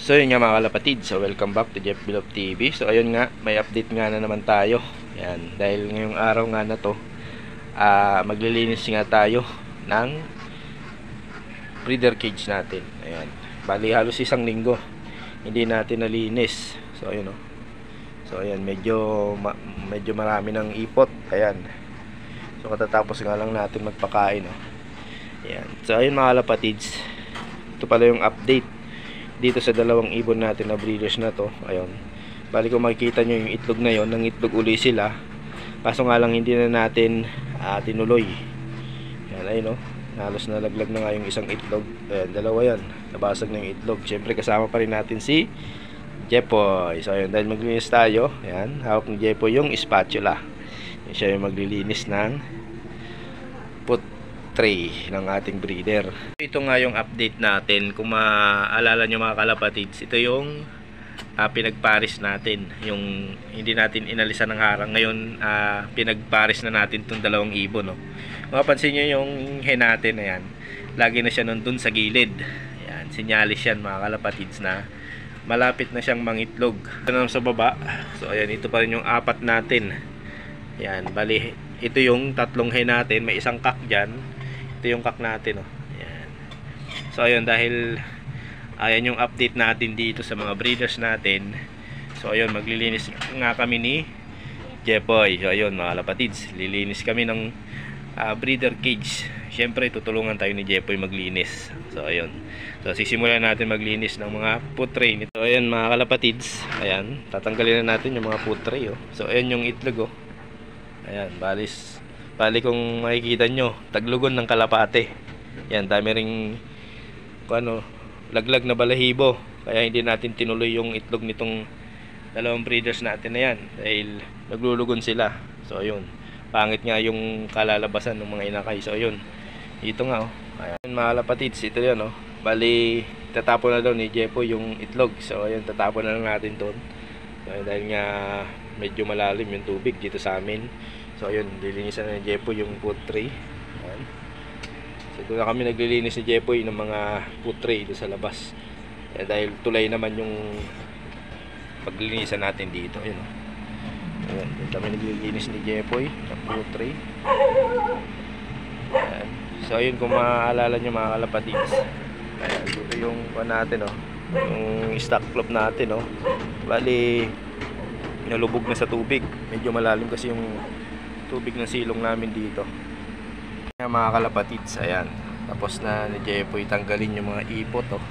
So yun nga mga kalapatid, so welcome back to Jeff Bilog TV. So ayun nga, may update nga na naman tayo. Yan, dahil ngayong araw nga na to, maglilinis nga tayo ng breeder cage natin. Ayan, bali halos isang linggo hindi natin nalinis. So ayun oh. So ayan, medyo marami ng ipot. Ayan. So katatapos nga lang natin magpakain oh. Ayan. So ayun mga kalapatids, ito pala yung update dito sa dalawang ibon natin na breeders na to. Ayun, bali kung makikita nyo yung itlog na yon, nang itlog uli sila, kaso nga lang hindi na natin tinuloy. Yan, ayun o, halos nalaglag na nga yung isang itlog. Ayan, dalawa yan, nabasag na yung itlog. Siyempre kasama pa rin natin si Jepoy. So ayun, dahil maglinis tayo, ayan, hawak ni Jepoy yung spatula. Yan, siya yung maglilinis ng put tray ng ating breeder. Ito nga yung update natin. Kung maalala nyo mga kalapatids, ito yung pinagparis natin, yung hindi natin inalisan ng harang. Ngayon pinagparis na natin itong dalawang ibon no? Mapapansin nyo yung hen natin, ayan, lagi na siya nandun sa gilid. Ayan, sinyalis yan mga kalapatids na malapit na siyang mangitlog. Ito naman sa baba. So ayan, ito pa rin yung apat natin. Ayan, bali ito yung tatlong hen natin, may isang kak dyan. Ito yung kak natin oh. Ayan. So ayun, dahil ayan yung update natin dito sa mga breeders natin. So ayun, maglilinis nga kami ni Jepoy. So ayun mga kalapatids, lilinis kami ng breeder cage. Siyempre tutulungan tayo ni Jepoy maglinis. So ayun, so sisimulan natin maglinis ng mga food tray nito. So ayun mga kalapatids, ayan, tatanggalin na natin yung mga food tray oh. So ayun yung itlog oh. Ayan, bali kung makikita nyo, taglugon ng kalapate. Yan, dami ring laglag na balahibo. Kaya hindi natin tinuloy yung itlog nitong dalawang breeders natin na yan, dahil naglulugon sila. So ayun, pangit nga yung kalalabasan ng mga inakay. So ayun, ito nga oh. Ayan mga kalapatids, ito yan oh. Bali tatapon na daw ni Jepo yung itlog. So ayun, tatapon na lang natin doon. So, dahil nga medyo malalim yung tubig dito sa amin. So ayun, lilinisan na ni Jepo yung food tray. Ayan. So doon na kami naglilinis ni Jepo ng mga food tray doon sa labas. Ayan, dahil tulay naman yung paglilinisan natin dito. Ayan, ayan, doon kami naglilinis ni Jepo ng food tray. Ayan. So ayun, kung maaalala nyo mga kalapatids, ayan, dito yung natin oh, yung stock club natin oh. Bali nalubog na sa tubig. Medyo malalim kasi yung tubig ng silong namin dito. Ayan mga kalapatids, ayan, tapos na ni Jepoy tanggalin yung mga ipot oh.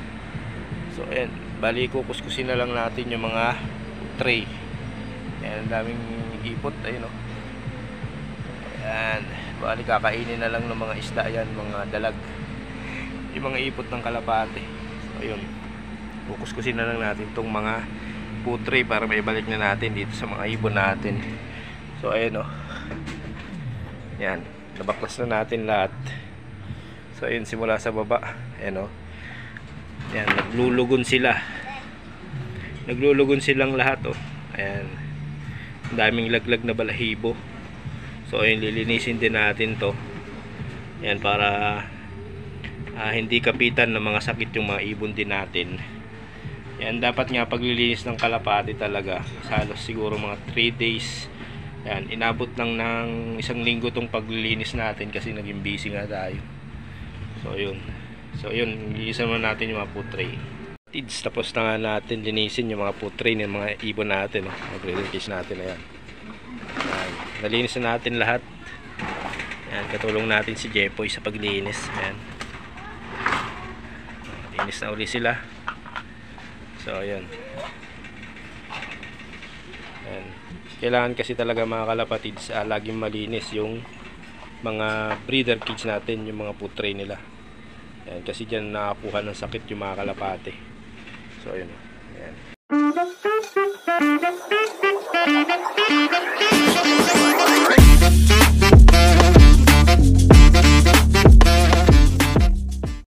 So ayan, bali kukuskusin na lang natin yung mga tray. Ayan, daming ipot, ayun oh. Ayan, bali kakainin na lang ng mga isda yan, mga dalag, yung mga ipot ng kalapate. So ayun, kukuskusin na lang natin tong mga food tray para maibalik na natin dito sa mga ibon natin. So ayan oh. Yan, nabaklas na natin lahat. So ayun, simula sa baba. Ayan oh. Yan, naglulugon sila. Naglulugon silang lahat oh. Ayan, ang daming laglag na balahibo. So ayun, lilinisin din natin to. Yan, para hindi kapitan ng mga sakit yung mga ibon din natin. Yan, dapat nga paglilinis ng kalapati talaga, halos siguro mga 3 days. Yan, inabot lang ng isang linggo tong paglilinis natin kasi naging busy nga tayo. So yun. So yun, linisan naman natin yung mga food tray. Tapos na nga natin linisin yung mga food tray ng mga ibon natin, mga breeder cage natin. Ayan. Ayan, nalinis na natin lahat. Ayan, katulong natin si Jepoy sa paglinis. Ayan. Linis na uli sila. So ayan. Ayan. Kailangan kasi talaga mga kalapatids, laging malinis yung mga breeder cage natin, yung mga food tray nila. Ayan, kasi dyan nakakuha ng sakit yung mga kalapate. So ayun. Ayan.